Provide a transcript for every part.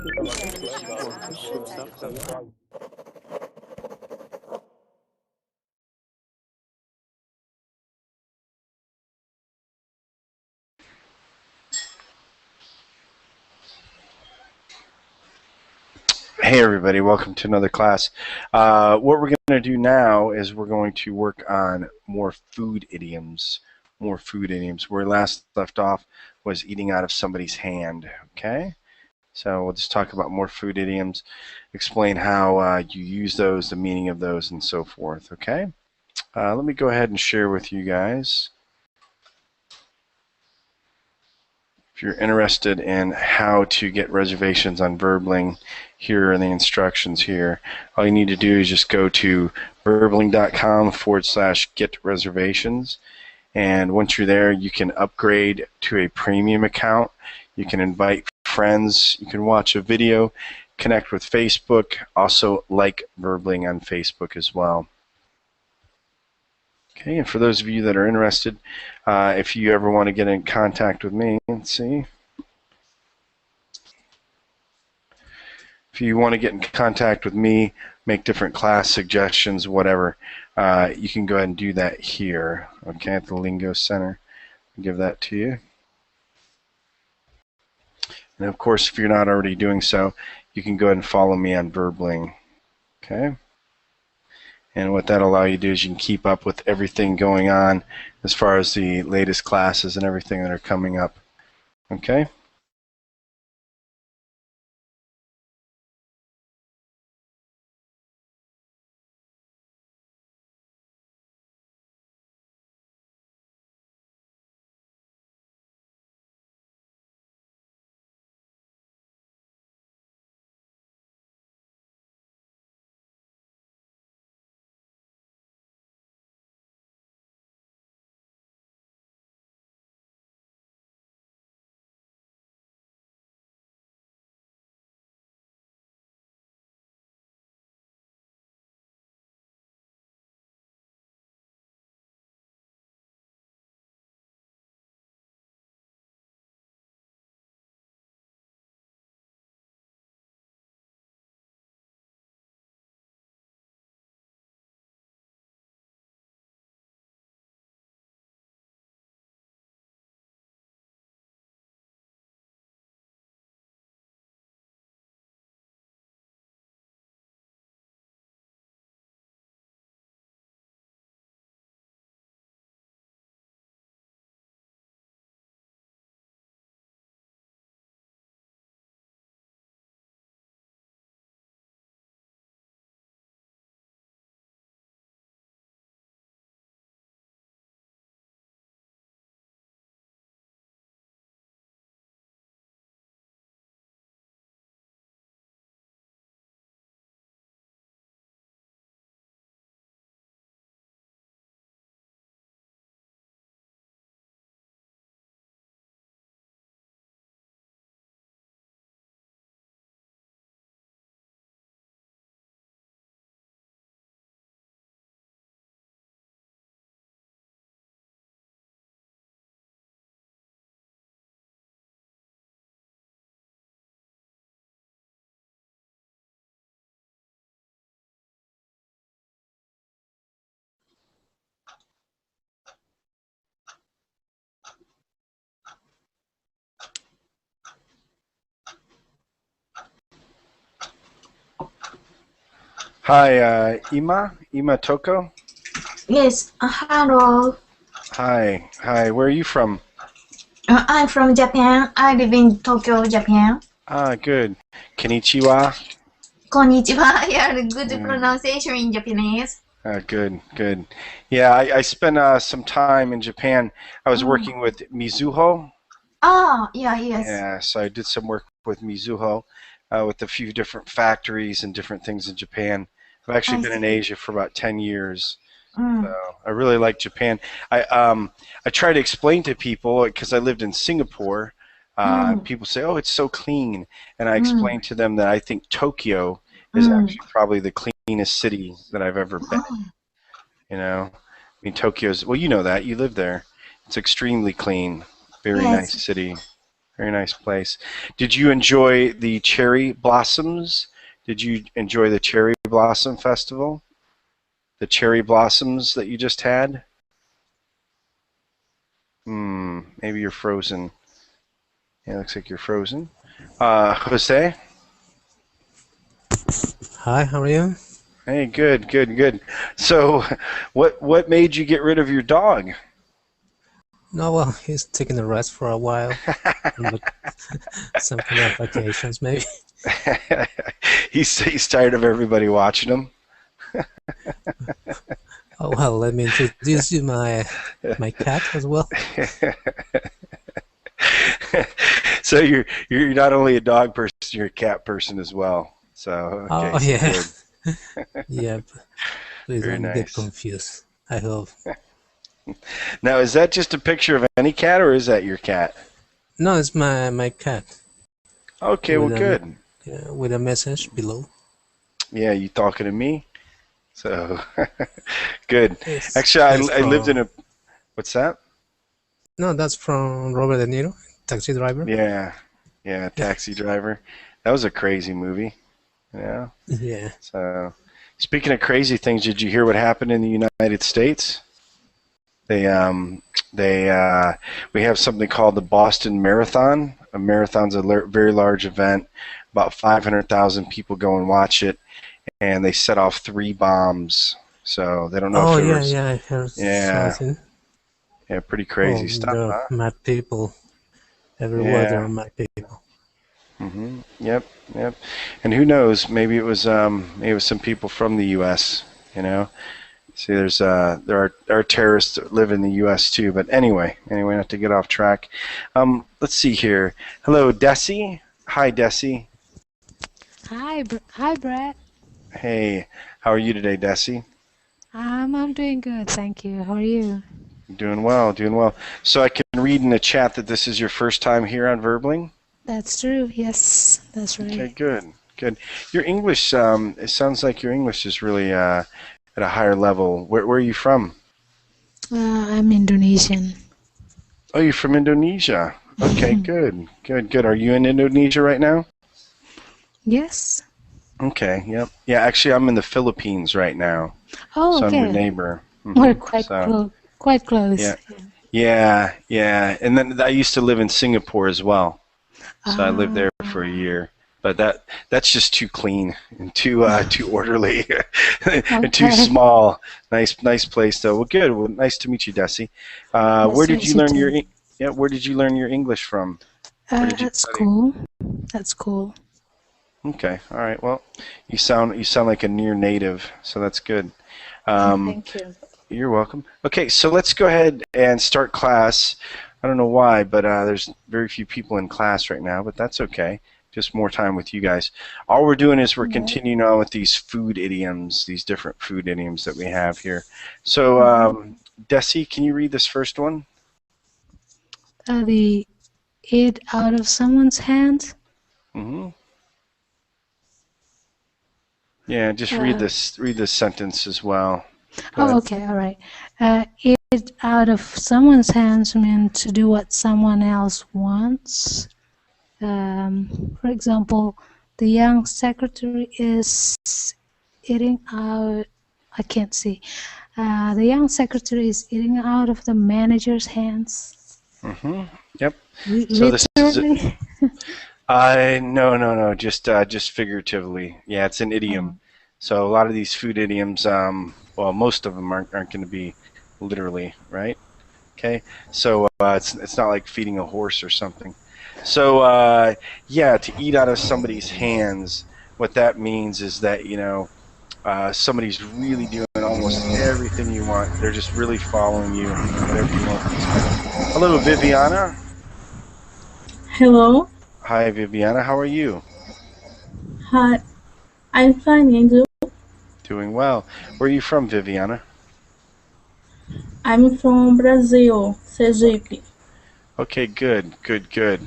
Hey everybody, welcome to another class. What we're going to do now is we're going to work on more food idioms. Where last left off was eating out of somebody's hand. Okay, so we'll just talk about more food idioms, explain how you use those, the meaning of those, and so forth. Okay, let me go ahead and share with you guys. If you're interested in how to get reservations on Verbling, here are the instructions here. All you need to do is just go to verbling.com/get-reservations. And once you're there, you can upgrade to a premium account. You can invite friends. You can watch a video, connect with Facebook, also like Verbling on Facebook as well. Okay, and for those of you that are interested, if you ever want to get in contact with me, let's see. If you want to get in contact with me, make different class suggestions, whatever, you can go ahead and do that here, okay, at the Lingo Center. I'll give that to you. And of course, if you're not already doing so, you can go ahead and follow me on Verbling, okay? And what that'll allow you to do is you can keep up with everything going on as far as the latest classes and everything that are coming up, okay? Hi, Ima Toko? Yes, hello. Hi, where are you from? I'm from Japan. I live in Tokyo, Japan. Ah, good. Konnichiwa? Konnichiwa. Yeah, good pronunciation in Japanese. Good. Yeah, I spent some time in Japan. I was working with Mizuho. Oh, yes. Yeah, so I did some work with Mizuho with a few different factories and different things in Japan. I've actually been in Asia for about 10 years. So I really like Japan. I try to explain to people, because I lived in Singapore, people say, oh, it's so clean. And I explain to them that I think Tokyo is actually probably the cleanest city that I've ever been. You know, I mean, Tokyo's, well, you know that. You live there. It's extremely clean. Very nice city. Very nice place. Did you enjoy the cherry blossoms? Did you enjoy the cherry blossom festival? The cherry blossoms that you just had? Maybe you're frozen. Yeah, looks like you're frozen. Jose? Hi, how are you? Hey, good, good, good. So, what made you get rid of your dog? No, well, he's taking a rest for a while. But some kind of vacations, maybe. He's tired of everybody watching him. Oh, well, let me introduce you my cat as well. So you're not only a dog person, you're a cat person as well. So okay, Oh, so yeah. good. Yeah, please Very don't get nice. confused. I hope. Now, is that just a picture of any cat, or is that your cat? No, it's my cat. Okay, well, With good. with a message below. Yeah, you talking to me? So good. It's, Actually, it's I lived in from a. What's that? No, that's from Robert De Niro, Taxi Driver. Yeah, yeah, Taxi Driver. That was a crazy movie. Yeah. Yeah. So, speaking of crazy things, did you hear what happened in the United States? They we have something called the Boston Marathon. A marathon's a very large event. About 500,000 people go and watch it, and they set off 3 bombs. So they don't know Oh, if it yeah, was. yeah, I heard Yeah, something. yeah, pretty Oh, crazy stuff, there are huh? mad people. Everywhere there Yeah. are mad people. Yep. Yep. And who knows? Maybe it was some people from the U.S. You know. See, there are terrorists that live in the U.S. too. But anyway, not to get off track. Let's see here. Hello, Desi. Hi, Desi. Hi, Bret. Hey, how are you today, Desi? I'm doing good, thank you. How are you? Doing well, doing well. So I can read in the chat that this is your first time here on Verbling. That's true. Yes, that's Okay, right. good, good. Your English, it sounds like your English is really at a higher level. Where are you from? I'm Indonesian. Oh, you're from Indonesia. Okay, good, good, good. Are you in Indonesia right now? Yes. Okay, yep. Yeah, actually, I'm in the Philippines right now, Oh, so I'm your okay. neighbor. We're quite So, close. Quite close. yeah, yeah, yeah. And then I used to live in Singapore as well, so I lived there for a year. But that's just too clean and too orderly and too Okay. small. Nice place though. Well, good. Well, nice to meet you, Desi. Nice Where to did you meet you learn too. Where did you learn your English from? Where did you At study? school. At school. Okay, all right. Well, you sound like a near native, so that's good. Um, Thank you. you're welcome. Okay, so let's go ahead and start class. I don't know why, but there's very few people in class right now, but that's okay. Just more time with you guys. All we're doing is we're Right. continuing on with these food idioms, these different food idioms that we have here. So, Desi, can you read this first one? The eat out of someone's hand. Mm-hmm. Yeah, just read Uh, this sentence as well. Go oh, ahead. okay. All right. Eat out of someone's hands means to do what someone else wants. For example, the young secretary is eating out. I can't see. The young secretary is eating out of the manager's hands. Mm-hmm. Yep. So this is Literally. no, just figuratively. Yeah, it's an idiom. Oh, So a lot of these food idioms, well, most of them aren't going to be literally, right? Okay. So it's not like feeding a horse or something. So yeah, to eat out of somebody's hands, what that means is that somebody's really doing almost everything you want. They're just really following you, whatever you want. Hello, Viviana. Hello. Hi, Viviana. How are you? Hi. I'm fine, and you? Doing well. Where are you from, Viviana? I'm from Brazil, Sergipe. Okay, good, good, good.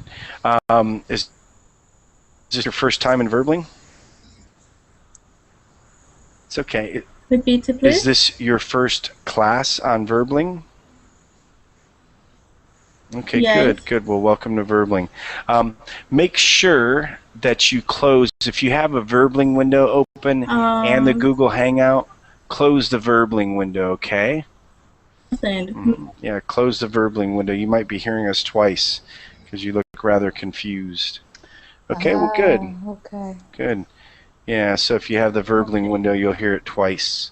Is this your first time in Verbling? It's okay. Repeat, Is please. this your first class on Verbling? Okay, Yes. good. Well, welcome to Verbling. Make sure that you close, if you have a Verbling window open and the Um, Google Hangout, close the Verbling window, okay? understand. Yeah, close the Verbling window. You might be hearing us twice because you look rather confused. Okay, well, good. Okay. Good. Yeah, so if you have the Verbling window, you'll hear it twice.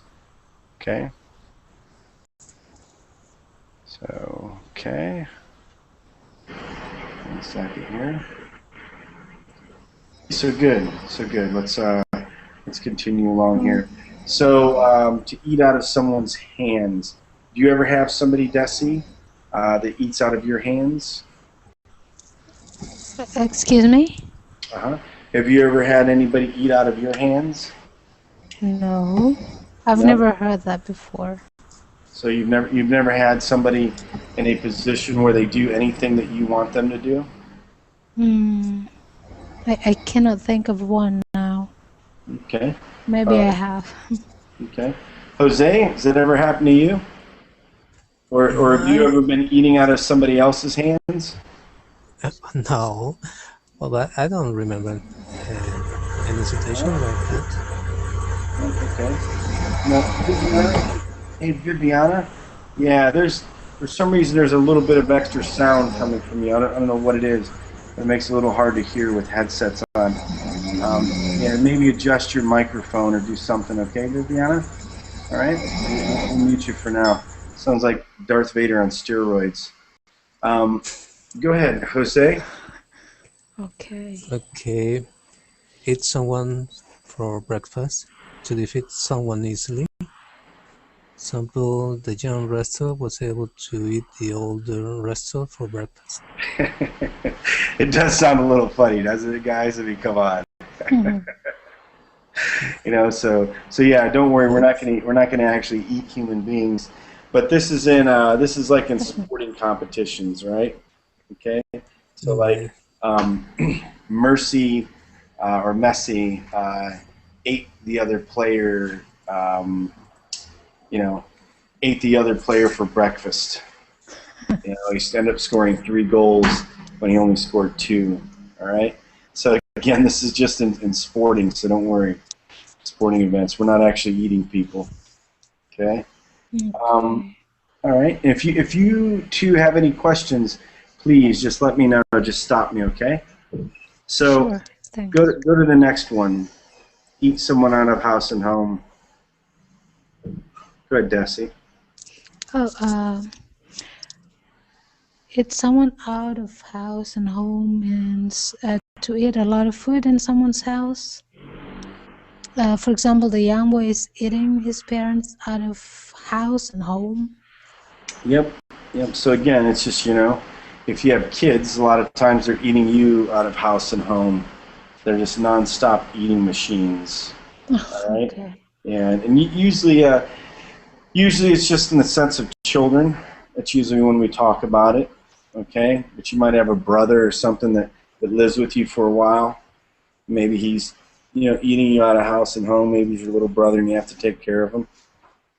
Okay? So, okay. 1 second here. So good. Let's continue along here. So, to eat out of someone's hands. Do you ever have somebody, Desi, that eats out of your hands? Excuse me? Uh-huh. Have you ever had anybody eat out of your hands? No. I've No? never heard that before. So you've never had somebody in a position where they do anything that you want them to do? I cannot think of one now. Okay. Maybe I have. Okay. Jose, has it ever happened to you? Or have you ever been eating out of somebody else's hands? No, well, but I don't remember any situation like that. Okay. No, Viviana? Hey, Viviana? Yeah, for some reason there's a little bit of extra sound coming from you. I don't know what it is. It makes it a little hard to hear with headsets on. Yeah, maybe adjust your microphone or do something, okay, Viviana? All right? We'll mute you for now. Sounds like Darth Vader on steroids. Go ahead, Jose. Okay. Okay, eat someone for breakfast to defeat someone easily. Example, the young wrestler was able to eat the older wrestler for breakfast. It does sound a little funny, doesn't it, guys? I mean, come on. You know, so yeah, don't worry. We're not gonna actually eat human beings, but this is like in sporting competitions, right? Okay, so like Mercy or Messi ate the other player. Ate the other player for breakfast. He ended up scoring 3 goals when he only scored 2. All right. So again, this is just in sporting, so don't worry. Sporting events. We're not actually eating people. Okay. All right. If you two have any questions, please just let me know. Just stop me. Okay. So Sure. Thanks. go to the next one. Eat someone out of house and home. Go ahead, Desi. It's someone out of house and home and to eat a lot of food in someone's house. For example, the young boy is eating his parents out of house and home. Yep. So again, it's just, if you have kids, a lot of times they're eating you out of house and home. They're just nonstop eating machines. All right. Okay. And usually it's just in the sense of children. That's usually when we talk about it. Okay. But you might have a brother or something that lives with you for a while. Maybe he's eating you out of house and home. Maybe he's your little brother and you have to take care of him.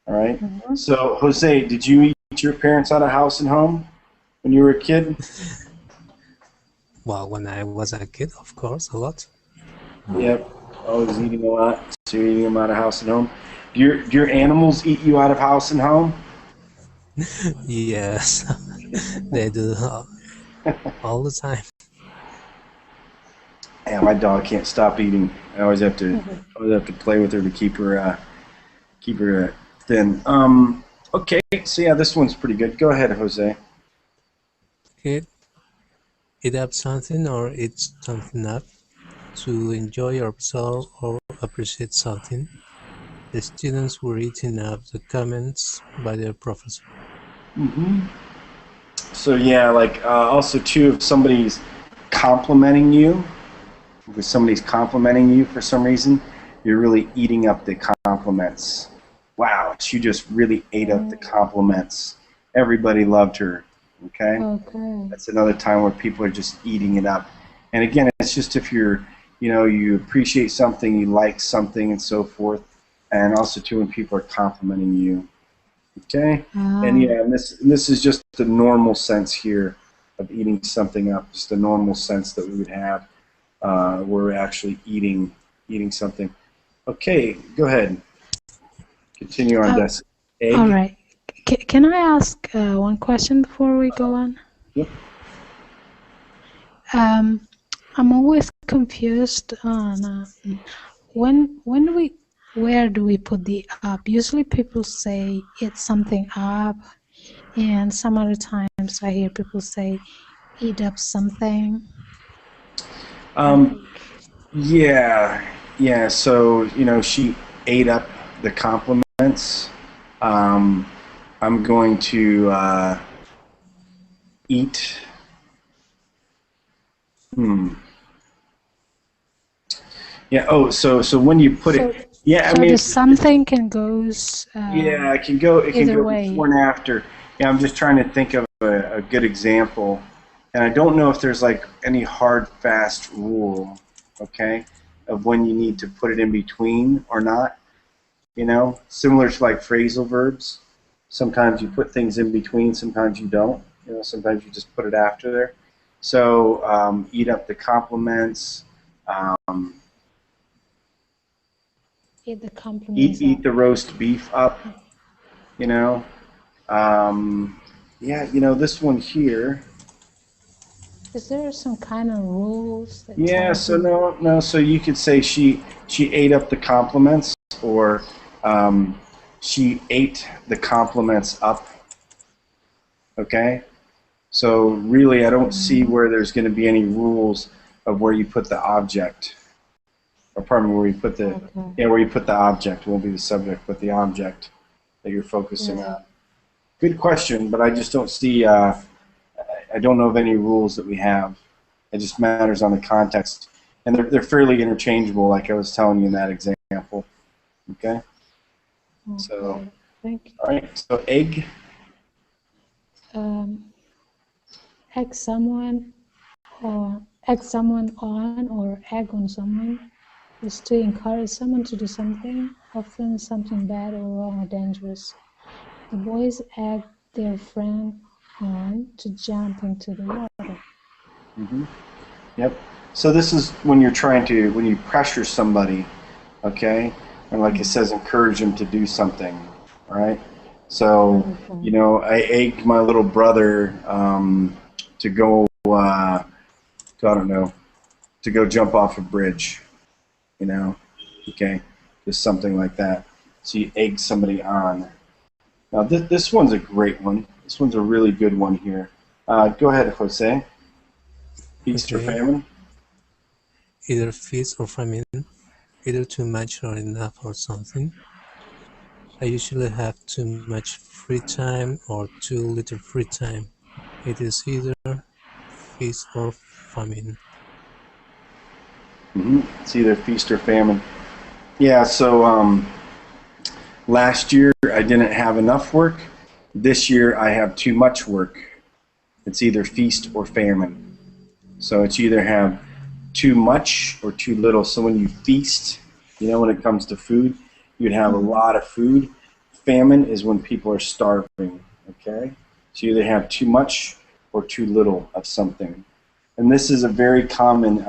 All right. So, Jose, did you eat your parents out of house and home when you were a kid? Well, when I was a kid, of course, a lot. Yep. Always eating a lot. So you're eating them out of house and home. Do your animals eat you out of house and home? Yes, they do all the time. Yeah, my dog can't stop eating. I always have to play with her to keep her thin. Okay, so yeah, this one's pretty good. Go ahead, Jose. Okay, eat up something or eat something up to enjoy or absorb or appreciate something. The students were eating up the comments by their professor. So yeah, like also too, if somebody's complimenting you, if somebody's complimenting you for some reason, you're really eating up the compliments. Wow, she just really ate up the compliments. Everybody loved her. Okay? That's another time where people are just eating it up. And again, it's just if you're, you appreciate something, you like something, and so forth. And also too, when people are complimenting you. Okay? And yeah, and this is just the normal sense here. of eating something up, just the normal sense that we would have. We're actually eating something. Okay, go ahead. Continue on, Des. Egg. All right. Can I ask one question before we go on? Yep. I'm always confused on where do we put the up? Usually people say eat something up, and some other times I hear people say eat up something. Yeah. So she ate up the compliments. I'm going to eat. Yeah. Oh, so when you put it, yeah. So I mean, the something can goes. yeah, it can go. It can either go way. before and after. Yeah, I'm just trying to think of a good example, and I don't know if there's like any hard, fast rule, okay, of when you need to put it in between or not. Similar to like phrasal verbs. Sometimes you put things in between, sometimes you don't. Sometimes you just put it after there. So eat up the compliments. Eat the compliments. Eat the roast beef up. Yeah. This one here. Is there some kind of rules? That Yeah. So no. So you could say she ate up the compliments, or she ate the compliments up. Okay. So really, I don't see where there's going to be any rules of where you put the object, or pardon me, where you put the where you put the object. It won't be the subject, but the object that you're focusing on. Good question, but I just don't see. I don't know of any rules that we have. It just matters on the context, and they're fairly interchangeable, like I was telling you in that example. Okay. So. Thank you. All right. So egg. Egg someone on or egg on someone is to encourage someone to do something, often something bad or wrong or dangerous. The boys egg their friend on to jump into the water. Yep. So this is when you pressure somebody, okay, and like it says, encourage them to do something, all right? So I egged my little brother to go, I don't know, to go jump off a bridge, okay, just something like that. So you egg somebody on. Now this one's a great one. This one's a really good one here. Go ahead, Jose. Feast or famine? Either feast or famine, either too much or enough or something. I usually have too much free time or too little free time. It is either feast or famine. It's either feast or famine. Yeah, so last year I didn't have enough work. This year I have too much work. It's either feast or famine. So it's either have too much or too little. So when you feast, when it comes to food, you'd have a lot of food. Famine is when people are starving, okay? So you either have too much or too little of something. And this is a very common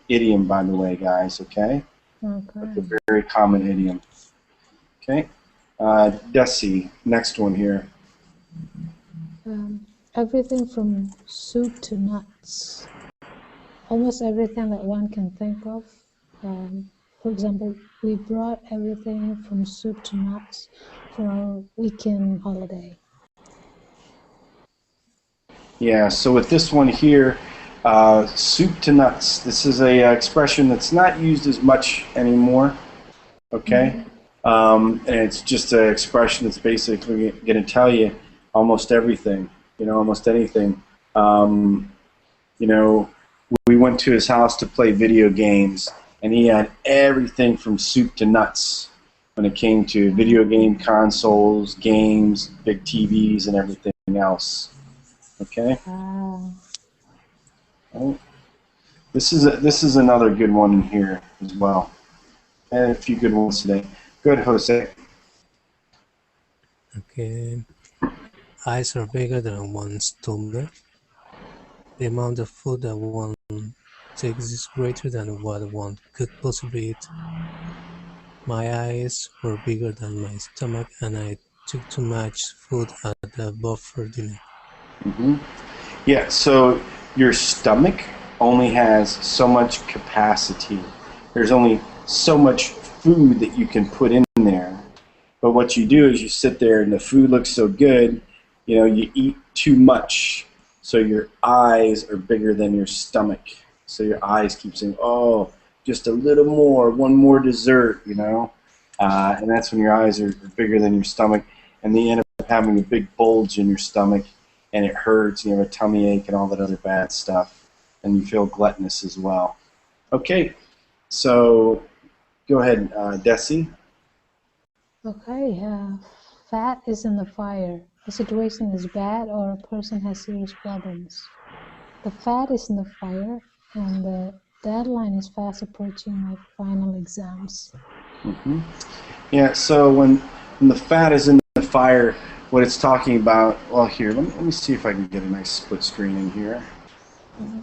idiom, by the way, guys, okay? It's a very common idiom. Okay? Desi, next one here. Everything from soup to nuts. Almost everything that one can think of. For example, we brought everything from soup to nuts for our weekend holiday. Yeah, so with this one here, soup to nuts. This is a expression that's not used as much anymore, okay? And it's just an expression that's basically going to tell you almost everything, almost anything. We went to his house to play video games, and he had everything from soup to nuts when it came to video game consoles, games, big TVs, and everything else. Okay. Right. This is another good one here as well, and a few good ones today. Good, Jose. Okay. Eyes are bigger than one's tumbler. The amount of food that one takes is greater than what one could possibly eat. My eyes were bigger than my stomach, and I took too much food at the buffer dinner. Mm-hmm. Yeah, so your stomach only has so much capacity. There's only so much food that you can put in there. But what you do is you sit there and the food looks so good, you eat too much. So your eyes are bigger than your stomach. So your eyes keep saying, oh, just a little more, one more dessert, and that's when your eyes are bigger than your stomach, and then you end up having a big bulge in your stomach, and it hurts, you have a tummy ache and all that other bad stuff, and you feel gluttonous as well. Okay, so go ahead, Desi. Okay, fat is in the fire. The situation is bad or a person has serious problems. The fat is in the fire and the deadline is fast approaching my final exams. Mm-hmm. Yeah, so when the fat is in the fire, what it's talking about, well, here, let me see if I can get a nice split screen in here. Mm-hmm.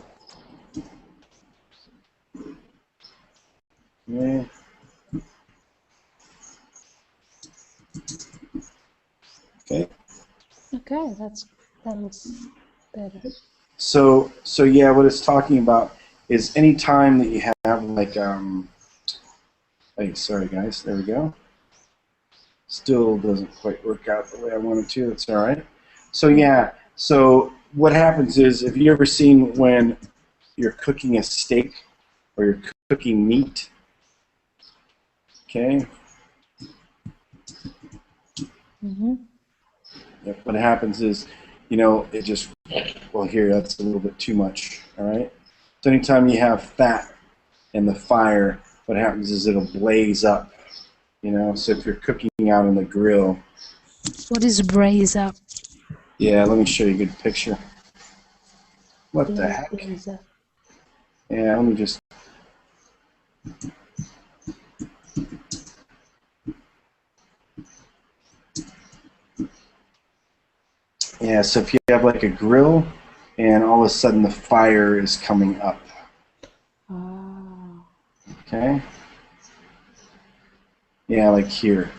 Yeah. Okay. Okay, that looks better. So yeah, what it's talking about is any time that you have like hey, sorry guys, there we go. Still doesn't quite work out the way I wanted to. It's all right. So yeah, so what happens is, have you ever seen when you're cooking a steak or you're cooking meat? Okay. Mm-hmm. Yep. What happens is, it just, well, here, that's a little bit too much. All right. So anytime you have fat in the fire, what happens is it'll blaze up. So if you're cooking out on the grill. What is braise up? Yeah, let me show you a good picture. What the heck? Blaze up. Yeah, let me just. Yeah, so if you have like a grill and all of a sudden the fire is coming up. Oh. Okay? Yeah, like here.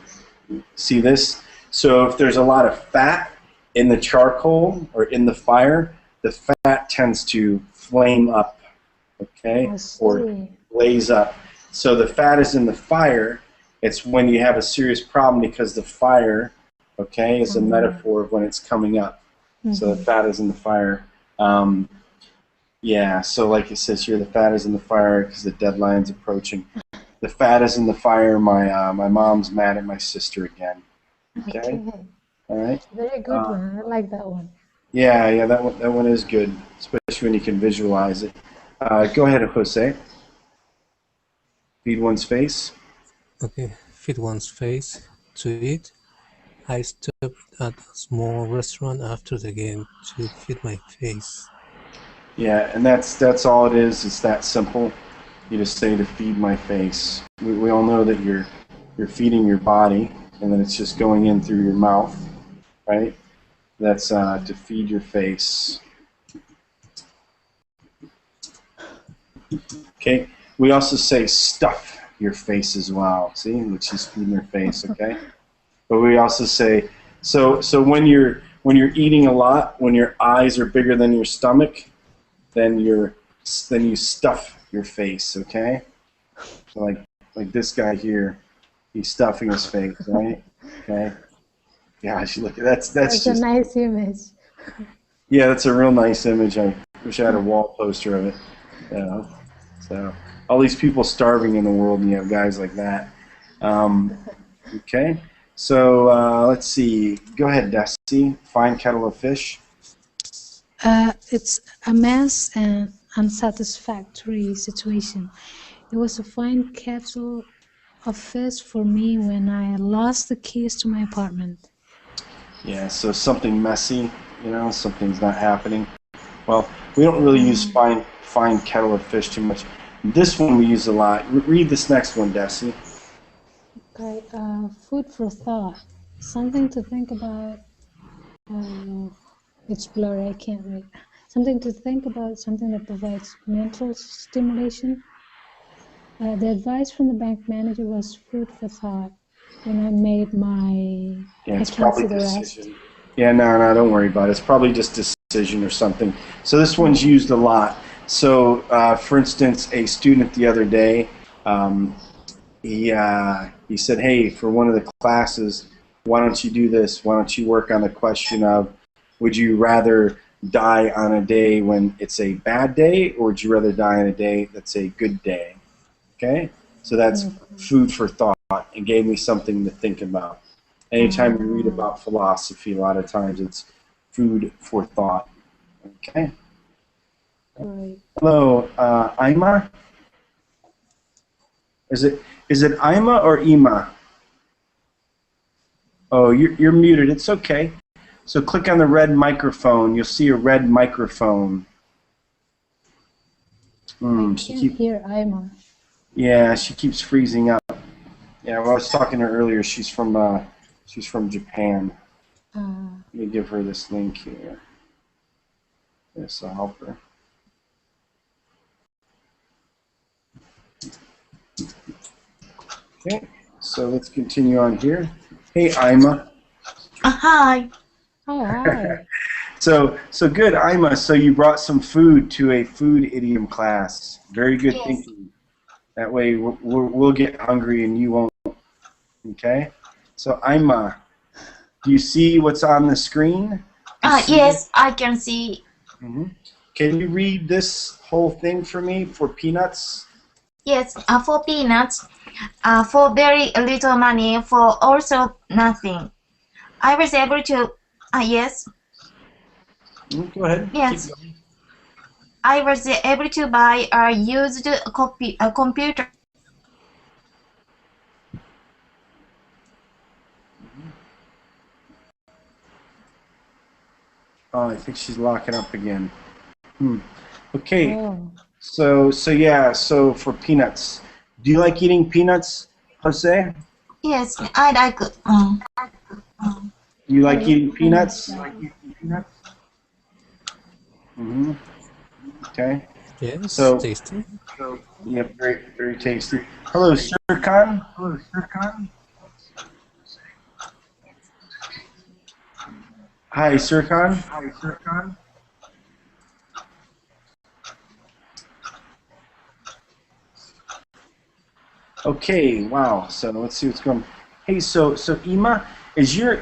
See this? So if there's a lot of fat in the charcoal or in the fire, the fat tends to flame up, okay? Or blaze up. So the fat is in the fire. It's when you have a serious problem because the fire, okay, is a metaphor of when it's coming up. Mm-hmm. So the fat is in the fire. Yeah, so like it says here, the fat is in the fire because the deadline's approaching. The fat is in the fire. My mom's mad at my sister again. Okay. All right. Very good one. I like that one. Yeah, that one is good, especially when you can visualize it. Go ahead, Jose. Feed one's face. Okay, feed one's face to eat. I stopped at a small restaurant after the game to feed my face. Yeah, and that's all it is. It's that simple. You just say to feed my face. We all know that you're feeding your body, and then it's just going in through your mouth, right? That's to feed your face. Okay. We also say stuff your face as well. See, which is feeding your face. Okay. But we also say so when you're eating a lot, when your eyes are bigger than your stomach, then you stuff your face. Okay. So like this guy here, he's stuffing his face, right? Okay. Gosh, look, that's just a nice image. Yeah, that's a real nice image. I wish I had a wall poster of it. So all these people starving in the world, and you have guys like that. Okay, so let's see. Go ahead, Dusty. Fine kettle of fish. It's a mess and unsatisfactory situation. It was a fine kettle of fish for me when I lost the keys to my apartment. Yeah, so something messy, something's not happening. Well, we don't really use fine kettle of fish too much. This one we use a lot. Read this next one, Desi. Okay, food for thought. Something to think about. It's blurry, I can't read. something to think about, something that provides mental stimulation. The advice from the bank manager was food for thought. When I made my, Yeah, I it's can't probably see the rest. decision. Yeah, no, don't worry about it. It's probably just decision or something. So this one's used a lot. So, for instance, a student the other day, he said, hey, for one of the classes, why don't you do this? Why don't you work on the question of, would you rather die on a day when it's a bad day, or would you rather die on a day that's a good day? Okay? So that's food for thought. It gave me something to think about. Anytime you read about philosophy, a lot of times it's food for thought. Okay? Right. Hello, Ima? Is it Ima or Ima? Oh, you're muted. It's okay. So click on the red microphone. You'll see a red microphone. I can't hear Ima. Yeah, she keeps freezing up. Yeah, well, I was talking to her earlier. She's from Japan. Let me give her this link here. This will help her. Okay, so let's continue on here. Hey, Ima. Hi. Oh, hi. So good, Ima. So you brought some food to a food idiom class. Very good thinking. That way we'll get hungry and you won't. Okay? So Ima, do you see what's on the screen? Yes, I can see. Can you read this whole thing for me for peanuts? Yes, for peanuts, for very little money, for also nothing. I was able to, yes. Go ahead. Yes. Keep going. I was able to buy a used computer. Oh, I think she's locking up again. Okay. Oh. So yeah. So for peanuts, do you like eating peanuts, Jose? Yes, I like. You like eating peanuts? Okay. Yes, So tasty. yeah, very very tasty. Hello, Sirkan. Hello, Sirkan. Hi, Sirkan. Hi, Sirkan. Okay, wow. So let's see what's going. Hey, so Ima, is your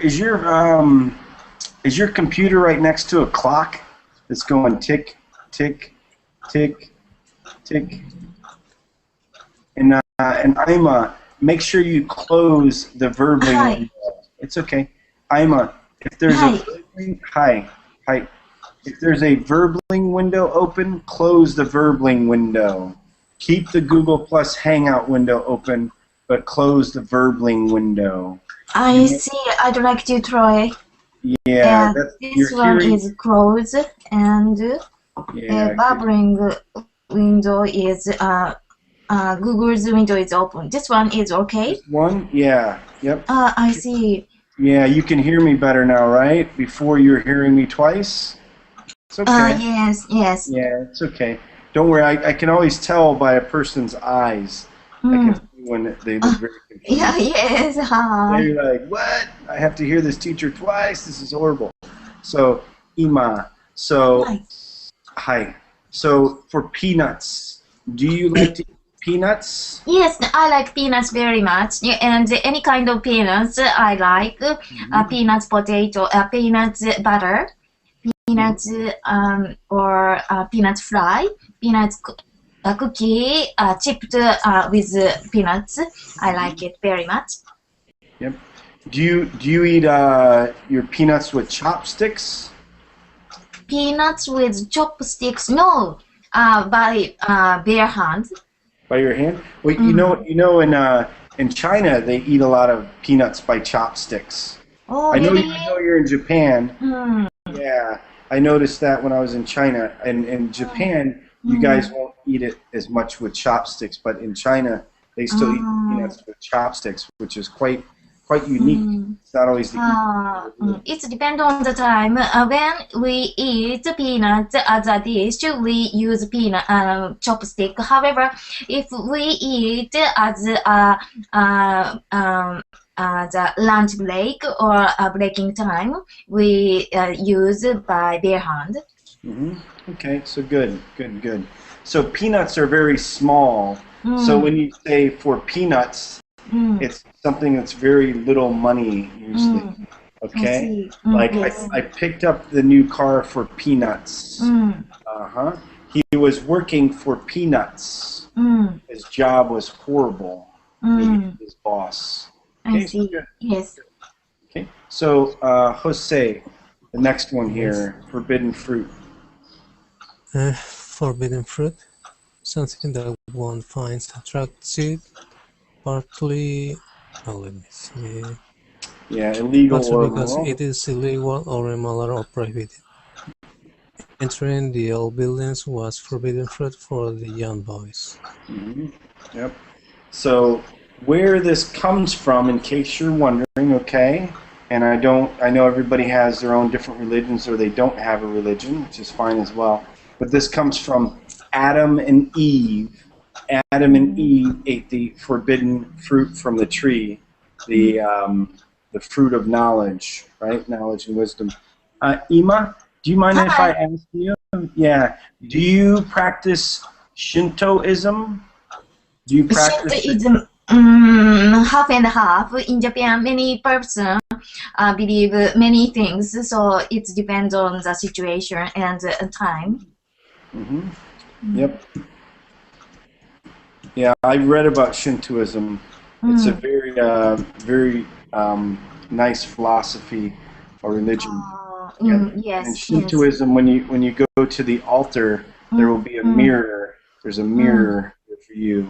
computer right next to a clock that's going tick, tick, tick, tick? And Ima, make sure you close the verbling window. It's okay. Ima, if there's a verbling, hi. If there's a verbling window open, close the verbling window. Keep the Google Plus Hangout window open, but close the verbling window. I see. I'd like to try. Yeah, this one is closed, and bubbling window is Google's window is open. This one is okay. This one, yeah, yep. I see. Yeah, you can hear me better now, right? Before you were hearing me twice. It's okay. Yes. Yeah, it's okay. Don't worry. I can always tell by a person's eyes. I can see when they look very confused. Yeah, yes. They're like, what? I have to hear this teacher twice? This is horrible. So, Ima, hi. So, for peanuts, do you like to eat peanuts? Yes, I like peanuts very much. Yeah, and any kind of peanuts I like. Peanuts, potato, peanuts, butter, peanuts, or peanuts fry, peanuts cookie, chipped with peanuts. I like it very much. Yep. Do you eat your peanuts with chopsticks? Peanuts with chopsticks? No, by bare hand. By your hand? Well, you know, in China they eat a lot of peanuts by chopsticks. Oh, I know really? you're in Japan. Yeah, I noticed that when I was in China. And in Japan, you guys won't eat it as much with chopsticks, but in China they still eat peanuts with chopsticks, which is quite quite unique. It's not always the It depends on the time. When we eat peanuts as a dish, we use peanut chopstick. However, if we eat as the lunch break or a breaking time, we use by bare hand. Okay, so good. So peanuts are very small. So when you say for peanuts, it's something that's very little money usually. Okay, like Yes. I picked up the new car for peanuts. He was working for peanuts. His job was horrible. He hated his boss. I Okay, so see. good. Yes. Okay, so Jose, the next one here, forbidden fruit. Forbidden fruit, something that one finds attractive, partly, let me see, Yeah, illegal partly or because immoral. it is illegal or immoral or prohibited. Entering the old buildings was forbidden fruit for the young boys. Yep. So where this comes from, in case you're wondering, okay, and I know everybody has their own different religions or they don't have a religion, which is fine as well, but this comes from Adam and Eve. Adam and Eve ate the forbidden fruit from the tree, the fruit of knowledge, right? Knowledge and wisdom. Ima, do you mind if I ask you? Yeah. Do you practice Shintoism? Do you practice Shintoism, half and half. In Japan, many persons believe many things, so it depends on the situation and time. Yep. Yeah, I read about Shintoism. It's a very nice philosophy or religion. Yes, And Shintoism, when you go to the altar, there will be a mirror. There's a mirror for you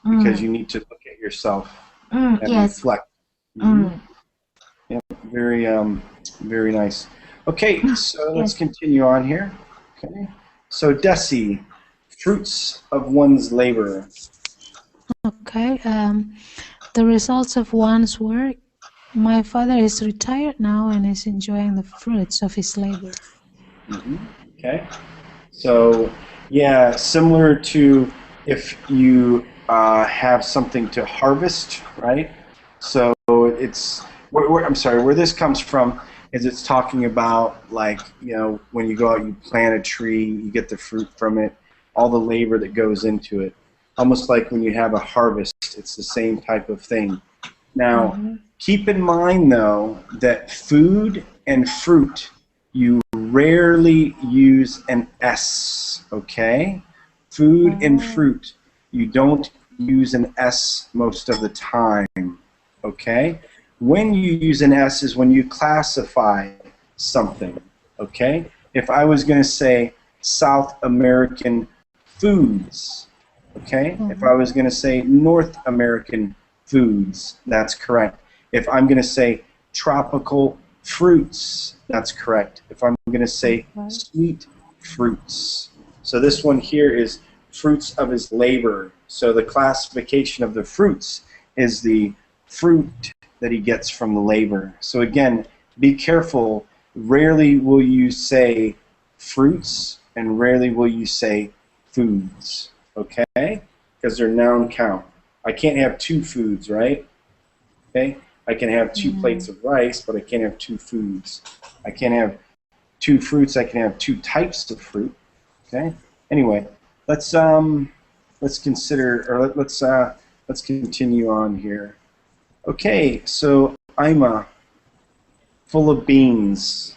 because you need to look at yourself and reflect. Yeah, very nice. Okay, so let's continue on here. Okay, so Desi, fruits of one's labor. Okay, the results of one's work. My father is retired now and is enjoying the fruits of his labor. Okay, so yeah, similar to if you have something to harvest, right? So it's I'm sorry, where this comes from is it's talking about, like, when you go out, you plant a tree, you get the fruit from it, all the labor that goes into it. Almost like when you have a harvest, it's the same type of thing. Now, keep in mind, though, that food and fruit, you rarely use an S, okay? Food and fruit, you don't use an S most of the time, okay? When you use an S is when you classify something, okay? If I was going to say South American foods, okay? If I was going to say North American foods, that's correct. If I'm going to say tropical fruits, that's correct. If I'm going to say sweet fruits. So this one here is fruits of his labor. So the classification of the fruits is the fruit that he gets from the labor. So again, be careful. Rarely will you say fruits and rarely will you say foods, okay? Because they're noun count. I can't have two foods, right? Okay? I can have two plates of rice, but I can't have two foods. I can't have two fruits. I can have two types of fruit. Okay. Anyway, let's consider, or let's continue on here. Okay. So Ima, full of beans.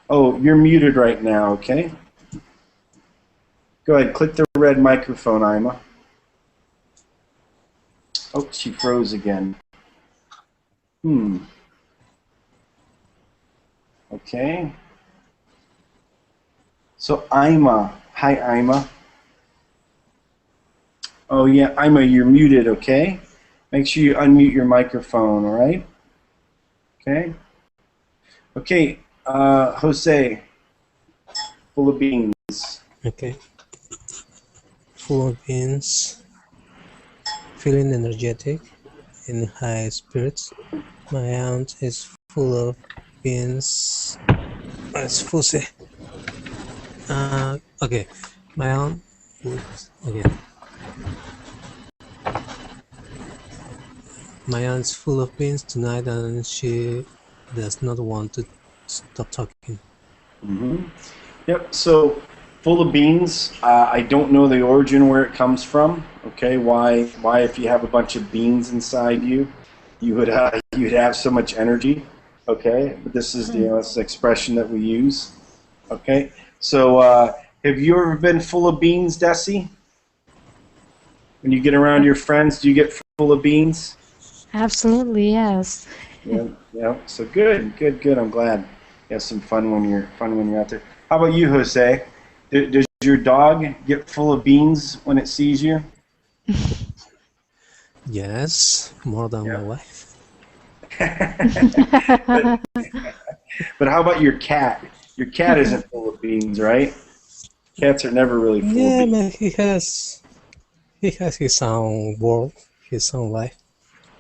Oh, you're muted right now. Okay. Go ahead. Click the red microphone, Ima. Oh, she froze again. Okay. So Ima. Hi, Ima. Oh, yeah, Ima, you're muted, okay? Make sure you unmute your microphone, all right? Okay. Okay, Jose, full of beans. Okay. Full of beans. feeling energetic, in high spirits. My aunt is full of beans. It's fuzzy. Okay, my aunt. Oops, again. My aunt's full of beans tonight, and she does not want to stop talking. Yep. So full of beans. I don't know the origin where it comes from. Okay. Why? If you have a bunch of beans inside you, you'd have so much energy. Okay. But this is this expression that we use. Okay. So have you ever been full of beans, Desi? When you get around your friends, do you get full of beans? Absolutely, yes. Yeah. Yeah. So good. I'm glad you have some fun when you're out there. How about you, Jose? Does your dog get full of beans when it sees you? Yes, more than my wife. But how about your cat? Your cat isn't full of beans, right? Cats are never really full of beans. Yeah, but he has his own world, his own life.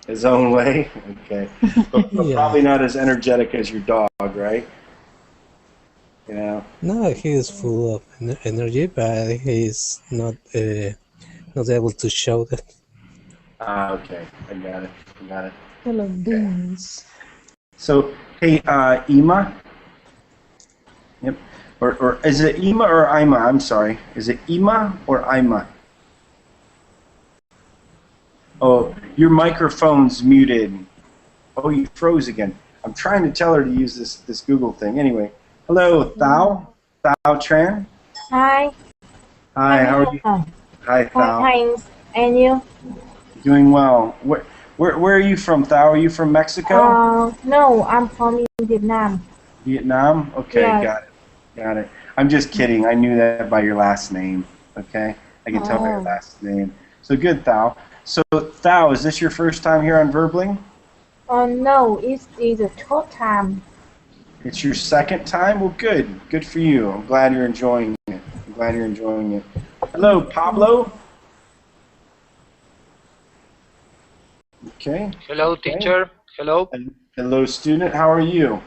His own way? Okay. But Yeah. probably not as energetic as your dog, right? You know? No, he is full of energy, but he's not able to show that. Okay. I got it. Full of beans. So, hey, Ima? Yep. Or is it Ima or Ima? I'm sorry. Is it Ima or Ima? Oh, your microphone's muted. Oh, you froze again. I'm trying to tell her to use this Google thing. Anyway, hello, Thao Tran. Hi. Hi, how are you? Hi, Thao. Thanks. And you? Doing well. Where are you from, Thao? Are you from Mexico? No, I'm from Vietnam. Vietnam? Okay, Yeah. got it. I'm just kidding. I knew that by your last name. Okay, I can tell by your last name. So good, Thao. So Thao, is this your first time here on Verbling? No, it's the third time. It's your second time? Well, good for you. I'm glad you're enjoying it. Hello, Pablo. Okay. Hello, teacher. Hello. Hello, student. How are you?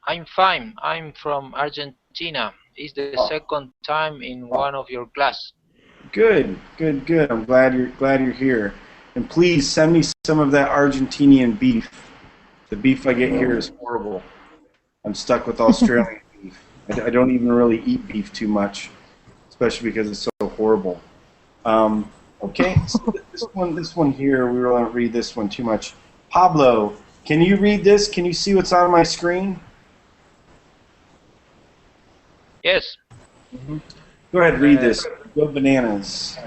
I'm fine. I'm from Argentina. It's the second time in one of your class. Good. I'm glad you're here. And please send me some of that Argentinian beef. The beef I get here is horrible. I'm stuck with Australian beef. I don't even really eat beef too much, especially because it's so horrible. Okay, so this one here, we won't read this one too much. Pablo, can you read this? Can you see what's on my screen? Yes. Go ahead, read this. Go bananas.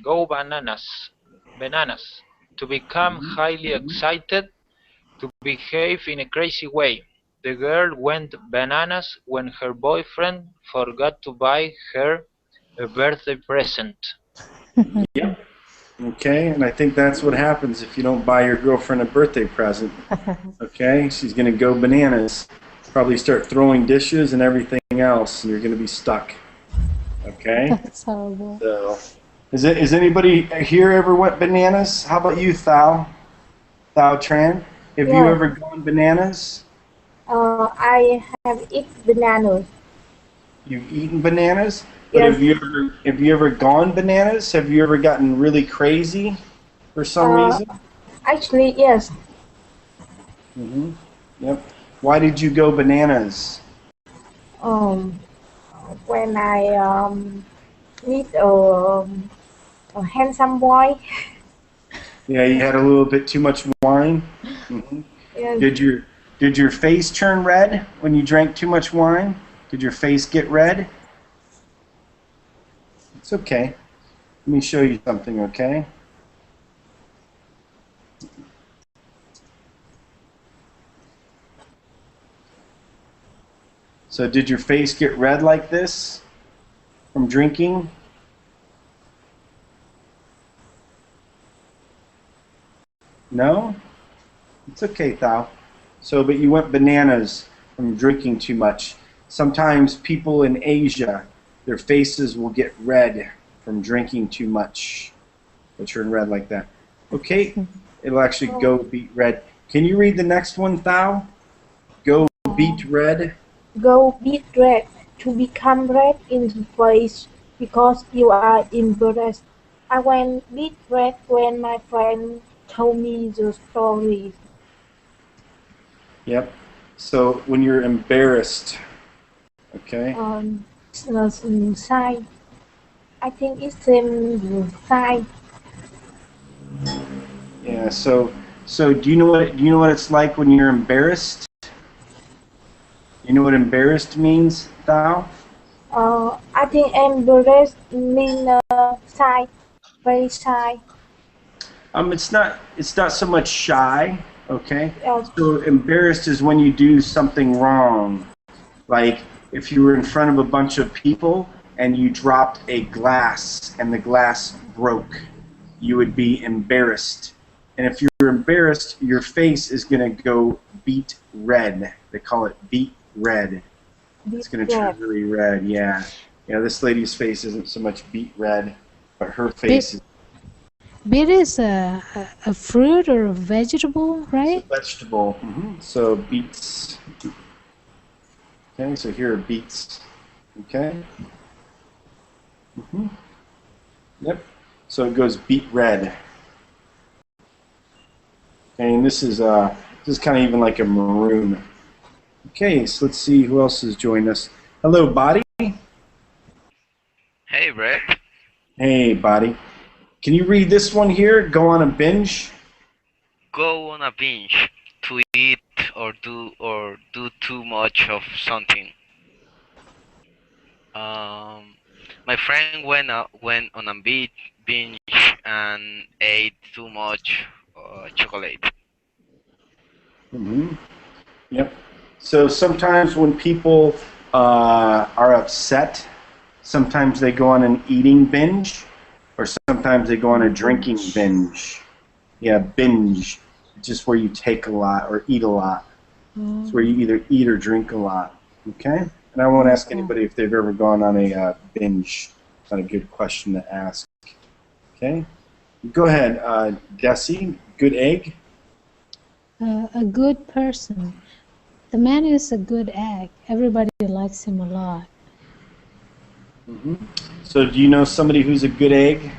Go bananas. To become highly excited, to behave in a crazy way. The girl went bananas when her boyfriend forgot to buy her a birthday present. Yep. Okay, and I think that's what happens if you don't buy your girlfriend a birthday present. Okay, she's going to go bananas. Probably start throwing dishes and everything else, and you're going to be stuck. Okay? That's horrible. So, is anybody here ever went bananas? How about you, Thao Tran? Have you ever gone bananas? I have eaten bananas. You've eaten bananas? But Yes. have you ever gone bananas? Have you ever gotten really crazy for some reason? Actually, yes. Yep. Why did you go bananas? When I meet a handsome boy. Yeah, you had a little bit too much wine. Yes. Did your face turn red when you drank too much wine? Did your face get red? It's okay. Let me show you something, okay? So did your face get red like this from drinking? No? It's okay, Thao. So, but you went bananas from drinking too much. sometimes people in Asia, their faces will get red from drinking too much. They'll turn red like that. Okay, it'll actually go beet red. Can you read the next one, Thao? Go beet red. Go beet red. To become red in the face because you are embarrassed. I went beet red when my friend told me the story. Yep. So when you're embarrassed, okay. Side. I think it's the side. Yeah. So do you know what it's like when you're embarrassed? You know what embarrassed means, Thao? I think embarrassed mean shy, very shy. It's not so much shy, okay? Uh, So embarrassed is when you do something wrong. Like if you were in front of a bunch of people and you dropped a glass and the glass broke, you would be embarrassed. And if you're embarrassed, your face is going to go beet red. They call it beet red. It's going to turn really red, yeah. Yeah, this lady's face isn't so much beet red, but her face is Beet is a fruit or a vegetable, right? a vegetable. So beets. Okay, so here are beets. Okay. Yep. So it goes beet red. And this is kind of even like a maroon. Okay, so let's see who else has joined us. Hello, Body. Hey, Bret. Hey, Body. Can you read this one here? Go on a binge. Go on a binge to eat or do too much of something. My friend went on a binge and ate too much chocolate. Yep. So sometimes when people are upset, sometimes they go on an eating binge, or sometimes they go on a drinking binge. Yeah, binge, just where you take a lot or eat a lot. It's where you either eat or drink a lot. Okay? And I won't ask anybody if they've ever gone on a binge. It's not a good question to ask. Okay? Go ahead, Desi. Good egg. A good person. The man is a good egg. Everybody likes him a lot. So do you know somebody who's a good egg?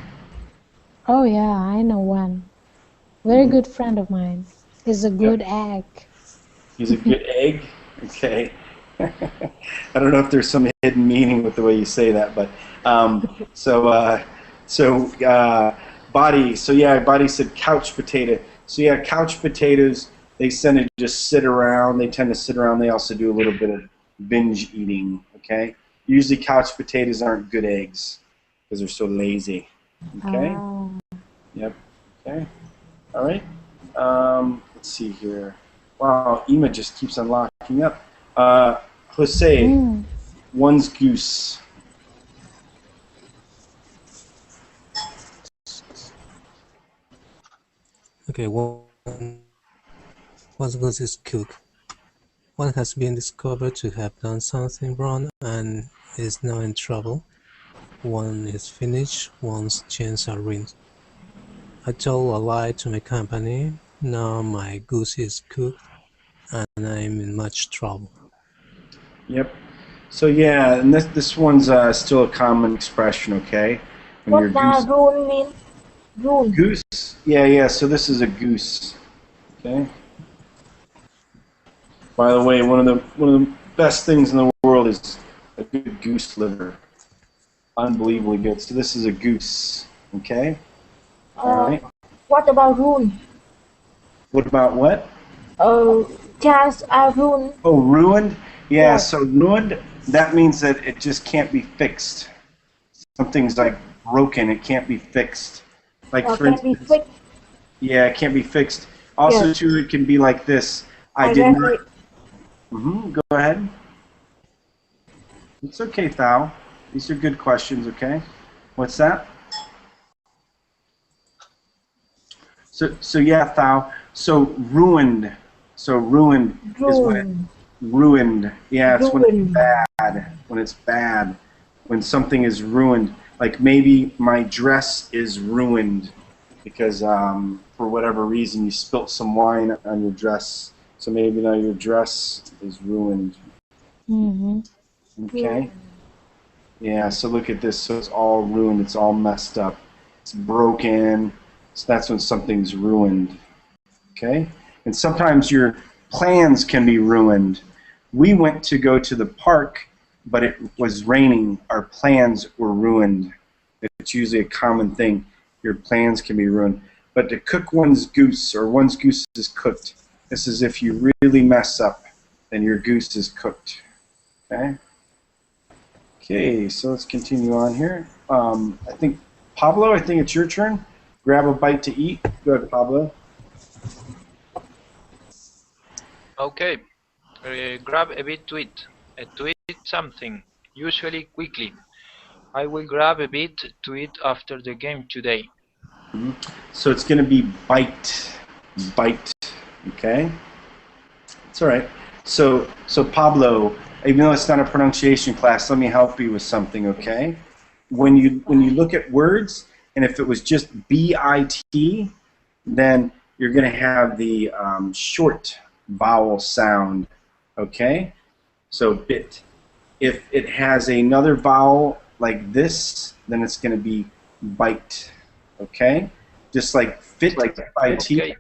Oh yeah, I know one. Very good friend of mine. He's a good egg. He's a good egg? Okay. I don't know if there's some hidden meaning with the way you say that, but Body. So yeah, Body said couch potato. So yeah, couch potatoes, they tend to just sit around. They tend to sit around. They also do a little bit of binge eating, okay? Usually couch potatoes aren't good eggs because they're so lazy, okay? Yep, okay. All right. Let's see here. Wow, Ema just keeps on locking up. Jose, one's goose. Okay, one's goose is cooked. One has been discovered to have done something wrong and is now in trouble. One is finished, one's chains are ruined. I told a lie to my company. Now my goose is cooked and I'm in much trouble. Yep. So yeah, and this one's still a common expression, okay? When what does rule mean? Rule. Goose. Yeah. So this is a goose. Okay. By the way, one of the best things in the world is a good goose liver. Unbelievably good. So this is a goose. Okay. All right. What about rule? What about what? Chance are ruined. Oh, ruined? Yeah, so ruined, that means that it just can't be fixed. Something's like broken, it can't be fixed. Like for instance, yeah, it can't be fixed. Also, too, it can be like this. I did not. Go ahead. It's okay, Thao. These are good questions, okay? What's that? So yeah, Thao. So ruined. So ruined is when Ruined. Yeah, it's when it's Ruined. bad. When it's bad. When something is ruined. Like maybe my dress is ruined because for whatever reason you spilt some wine on your dress. So maybe now your dress is ruined. Mm-hmm. Okay? Yeah, so look at this. So it's all ruined. It's all messed up. It's broken. So that's when something's ruined. Okay? And sometimes your plans can be ruined. We went to go to the park, but it was raining. Our plans were ruined. It's usually a common thing. Your plans can be ruined. But to cook one's goose, or one's goose is cooked, this is if you really mess up, then your goose is cooked. Okay? Okay, so let's continue on here. I think, Pablo, I think it's your turn. Grab a bite to eat. Go ahead, Pablo. Okay. Grab a bit to eat. To eat something, usually quickly. I will grab a bit to eat after the game today. So it's going to be bite. Bite. Okay? It's all right. So Pablo, even though it's not a pronunciation class, let me help you with something, okay? When you look at words, and if it was just B-I-T, then you're going to have the short vowel sound, okay? So bit. If it has another vowel like this, then it's going to be bite, okay? Just like fit, like I-T. Okay.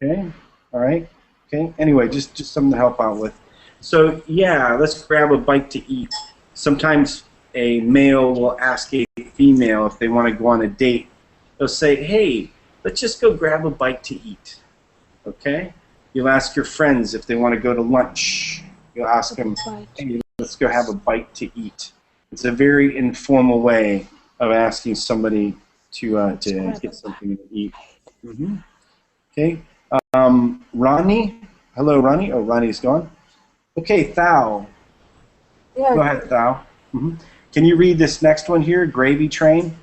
Okay, all right. Okay, anyway, just something to help out with. So yeah, let's grab a bite to eat. Sometimes a male will ask a female if they want to go on a date. They'll say, hey, let's just go grab a bite to eat. Okay? You'll ask your friends if they want to go to lunch. You'll ask them, hey, let's go have a bite to eat. It's a very informal way of asking somebody to get something to eat. Mm-hmm. Okay. Ronnie? Hello, Ronnie. Oh, Ronnie's gone. Okay, Thao. Yeah, Go ahead, Thao. Mm-hmm. Can you read this next one here? Gravy train?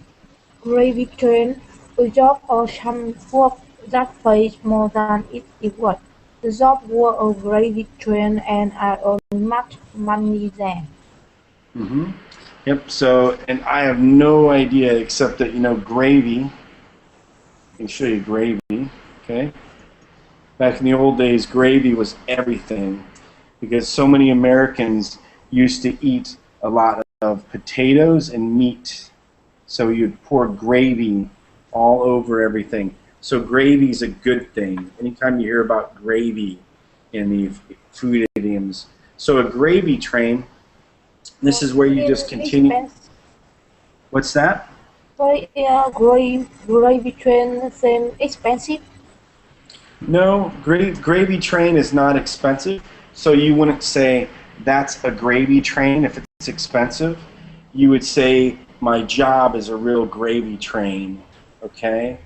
gravy train. A job or some work that pays more than it equals. The job was a gravy train and I earned much money there. Mm-hmm. Yep, so, and I have no idea except that, you know, gravy. I can show you gravy, okay? Back in the old days, gravy was everything because so many Americans used to eat a lot of potatoes and meat. So you'd pour gravy all over everything. So gravy is a good thing. Anytime you hear about gravy in the food idioms. So a gravy train, this is where you just continue. What's that? But gravy train seem expensive. No, gravy train is not expensive. So you wouldn't say that's a gravy train if it's expensive. You would say my job is a real gravy train, okay?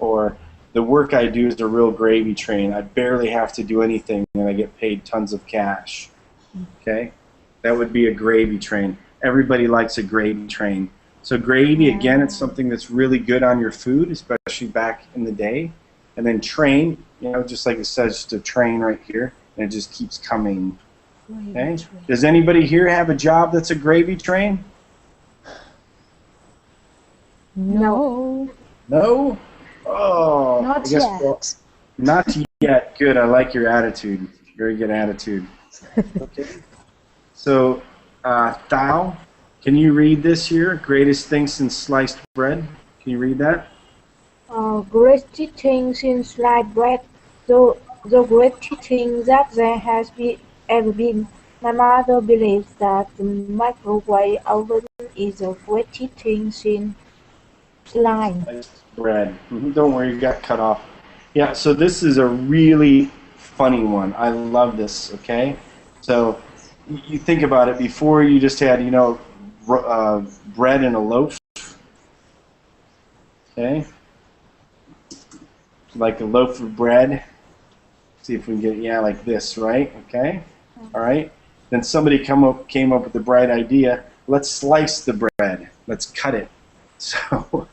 Or the work I do is a real gravy train. I barely have to do anything and I get paid tons of cash, okay? That would be a gravy train. Everybody likes a gravy train. So gravy, again, it's something that's really good on your food, especially back in the day. And then train, you know, just like it says, just a train right here, and it just keeps coming. Okay? Does anybody here have a job that's a gravy train? No. No? Oh, Not I guess, yet. well, not yet. Good. I like your attitude. Very good attitude. Okay. So, Thao, can you read this here? Greatest thing since sliced bread. Can you read that? Greatest thing since sliced bread, the greatest thing that there has ever been. My mother believes that the microwave oven is the greatest thing since sliced. Sliced bread. Don't worry, you got cut off. Yeah, so this is a really funny one. I love this, okay? So you think about it. Before you just had, you know, bread in a loaf, okay? Like a loaf of bread. See if we can get, yeah, like this, right? Okay? All right? Then somebody came up with the bright idea, let's slice the bread. Let's cut it. So,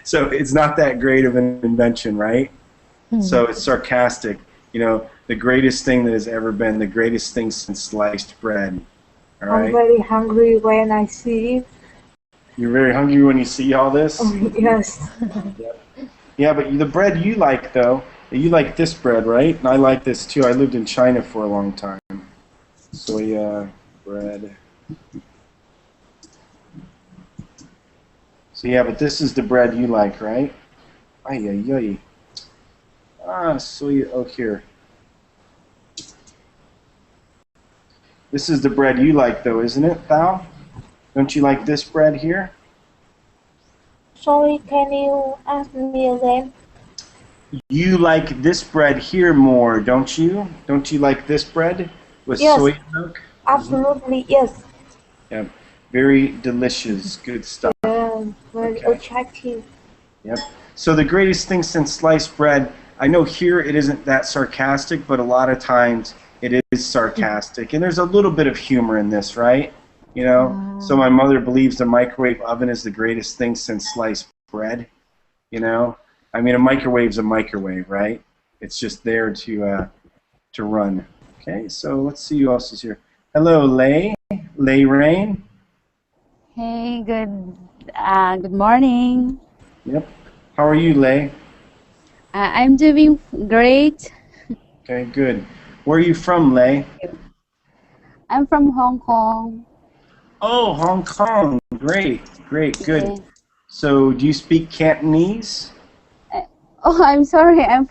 so it's not that great of an invention, right? So it's sarcastic. the greatest thing that has ever been, the greatest thing since sliced bread. All I'm right? very hungry when I see it. You're very hungry when you see all this? Yes. Yeah, but the bread you like, though, you like this bread, right? And I like this, too. I lived in China for a long time. Soya bread. So, yeah, but this is the bread you like, right? Ay, ay, ay. Ah, soya, oh, here. This is the bread you like, though, isn't it, Thao? Don't you like this bread here? Sorry, can you ask me again? You like this bread here more, don't you? Don't you like this bread with Yes, soy milk? absolutely, yes. Yeah, very delicious, good stuff. Very Okay. attractive. Yep. So the greatest thing since sliced bread, I know here it isn't that sarcastic, but a lot of times it is sarcastic. And there's a little bit of humor in this, right? So my mother believes the microwave oven is the greatest thing since sliced bread. I mean, a microwave's a microwave, right? It's just there to run. Okay, so let's see who else is here. Hello, Lay Rain. Hey, good morning. Yep. How are you, Lay? I'm doing great. Okay, good. Where are you from, Lay? I'm from Hong Kong. Oh, Hong Kong. Great, good. Yeah. So, do you speak Cantonese? Oh, I'm sorry. I'm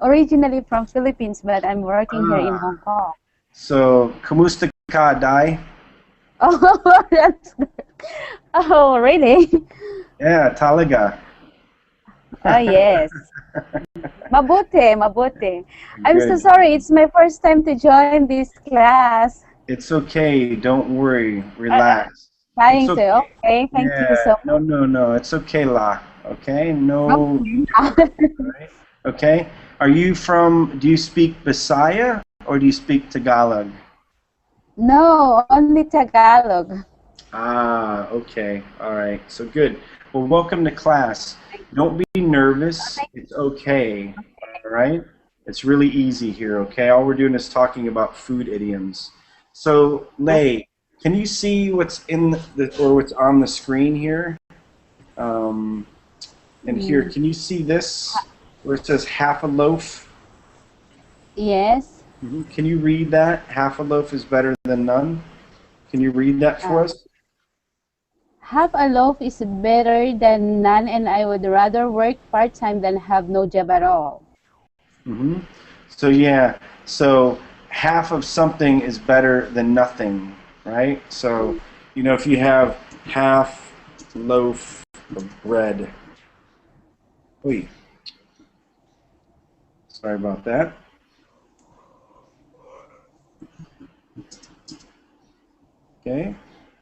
originally from Philippines, but I'm working here in Hong Kong. So, kumusta ka, Dai? Oh, that's good. Oh, really? Yeah, talaga. Oh, yes. Mabuti. I'm so Good. sorry. It's my first time to join this class. It's okay. Don't worry. Relax. Trying It's to. Okay, thank you so much. No. It's okay, La. Okay? No. Right? Okay? Do you speak Bisaya or do you speak Tagalog? No, only Tagalog. Ah, okay. All right. So good. Well, welcome to class. Don't be nervous. It's okay. All right? It's really easy here, okay? All we're doing is talking about food idioms. So, Lei, can you see what's what's on the screen here? And here, can you see this where it says half a loaf? Yes. Can you read that? Half a loaf is better than none. Can you read that for us? Half a loaf is better than none, and I would rather work part-time than have no job at all. So yeah, so half of something is better than nothing, right? So, if you have half loaf of bread. Wait. Sorry about that. Okay.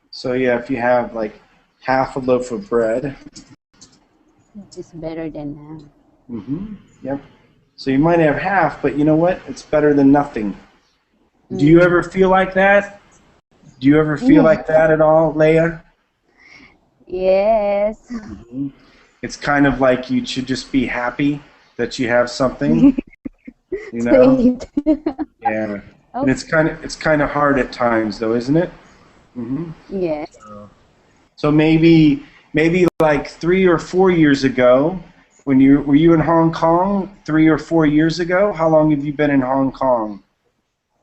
So yeah, if you have like half a loaf of bread. It's better than none. Yep. So you might have half, but you know what? It's better than nothing. Do you ever feel like that? Do you ever feel like that at all, Leia? Yes. It's kind of like you should just be happy that you have something. Yeah. And it's kind of hard at times, though, isn't it? Yes. So maybe like 3 or 4 years ago, were you in Hong Kong 3 or 4 years ago? How long have you been in Hong Kong?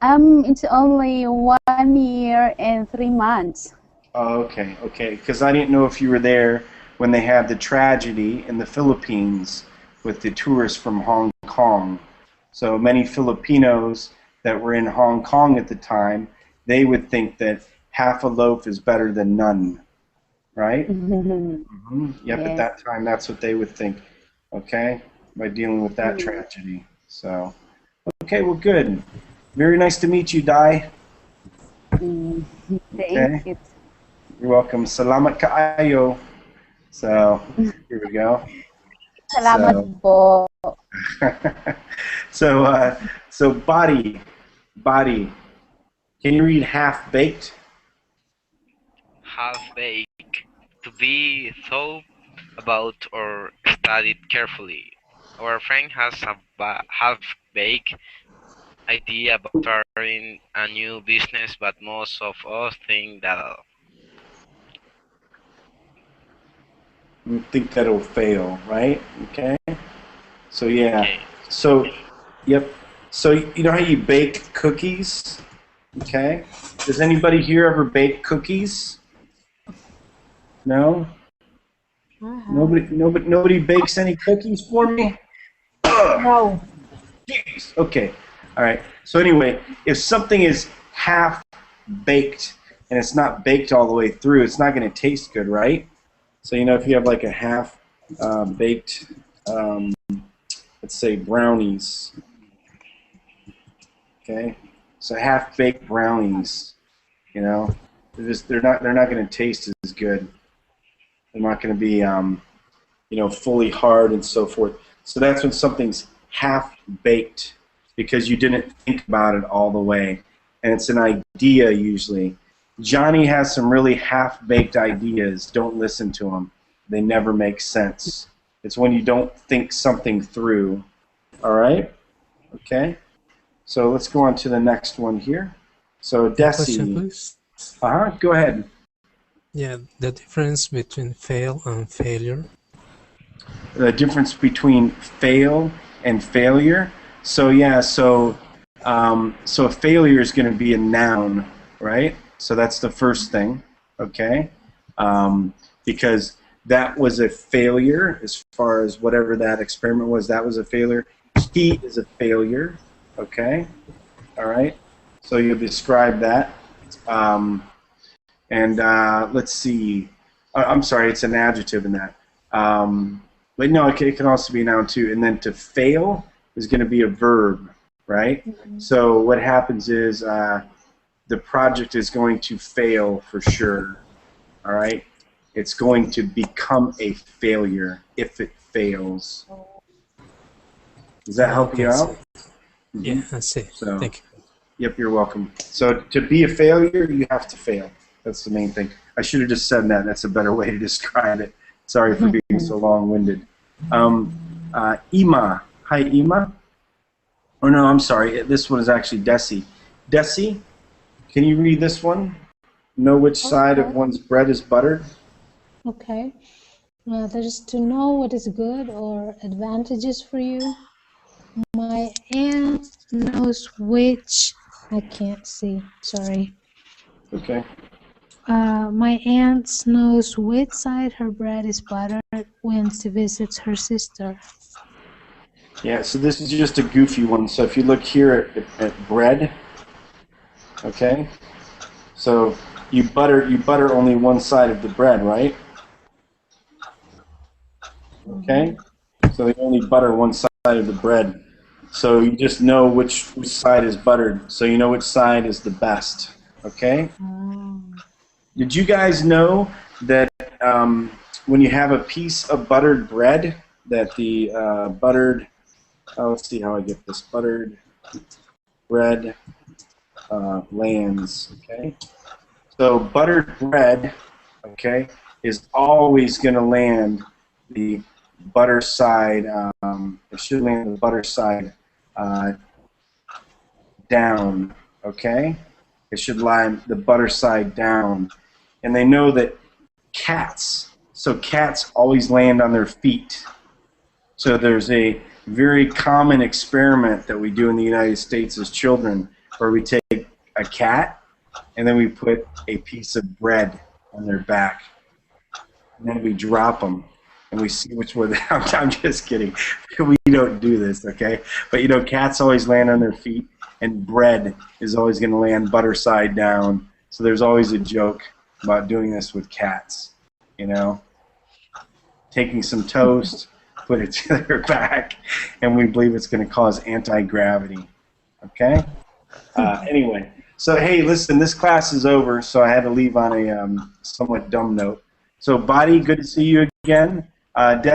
It's only 1 year and 3 months. Oh, okay. Because I didn't know if you were there when they had the tragedy in the Philippines with the tourists from Hong Kong. So many Filipinos that were in Hong Kong at the time, they would think that half a loaf is better than none, right? Yep, at that time, that's what they would think, okay, by dealing with that tragedy. So, okay, well, good. Very nice to meet you, Dai. Thank you. You're welcome. Salamat kaayo. So, here we go. Salamat po. So body. Can you read half-baked? Half-baked. To be thought about or studied carefully. Our friend has a half-baked idea about starting a new business, but most of us think that Think that'll fail, right? Okay. So yeah. okay. So, yep. So you know how you bake cookies? Okay. Does anybody here ever bake cookies? No. Nobody bakes any cookies for me. No. Jeez. Okay. All right. So anyway, if something is half baked and it's not baked all the way through, it's not going to taste good, right? So you know, if you have like a half baked, let's say brownies. Okay. So half baked brownies, you know, they're not going to taste as good. They're not going to be you know, fully hard and so forth. So that's when something's half baked because you didn't think about it all the way. And it's an idea usually. Johnny has some really half-baked ideas. Don't listen to them. They never make sense. It's when you don't think something through. All right? Okay. So let's go on to the next one here. So Question, Desi. please. Go ahead. Yeah, the difference between fail and failure. The difference between fail and failure. So yeah, so a failure is going to be a noun, right? So that's the first thing, okay? Because that was a failure as far as whatever that experiment was. That was a failure. He is a failure, okay? All right. So you'll describe that. Let's see. I'm sorry, it's an adjective in that. But no, it can also be a noun too. And then to fail is going to be a verb, right? Mm-hmm. So what happens is the project is going to fail for sure, all right? It's going to become a failure if it fails. Does that help you out? Mm-hmm. Yeah, I see. So, thank you. Yep, you're welcome. So to be a failure, you have to fail. That's the main thing. I should have just said that. That's a better way to describe it. Sorry for being so long-winded. Ima. Hi, Ima. Oh, no, I'm sorry. This one is actually Desi. Desi, can you read this one? Know which side of one's bread is buttered? Okay. That is to know what is good or advantageous for you. My aunt knows which... I can't see. Sorry. Okay. My aunt knows which side her bread is buttered when she visits her sister. Yeah, so this is just a goofy one. So if you look here at bread, okay, so you butter only one side of the bread, right? Okay, so you only butter one side of the bread. So you just know which side is buttered, so you know which side is the best. Okay. Did you guys know that when you have a piece of buttered bread, that the buttered, let's see how I get this, buttered bread lands, okay? So buttered bread, okay, is always going to land the butter side, it should land the butter side down, okay? It should lie the butter side down. And they know that cats always land on their feet. So there's a very common experiment that we do in the United States as children where we take a cat and then we put a piece of bread on their back. And then we drop them and we see which one. I'm just kidding. We don't do this, okay? But you know, cats always land on their feet and bread is always going to land butter side down. So there's always a joke about doing this with cats, you know, taking some toast, put it to their back, and we believe it's going to cause anti-gravity, okay? Anyway, so hey, listen, this class is over, so I had to leave on a somewhat dumb note. So, Badi, good to see you again.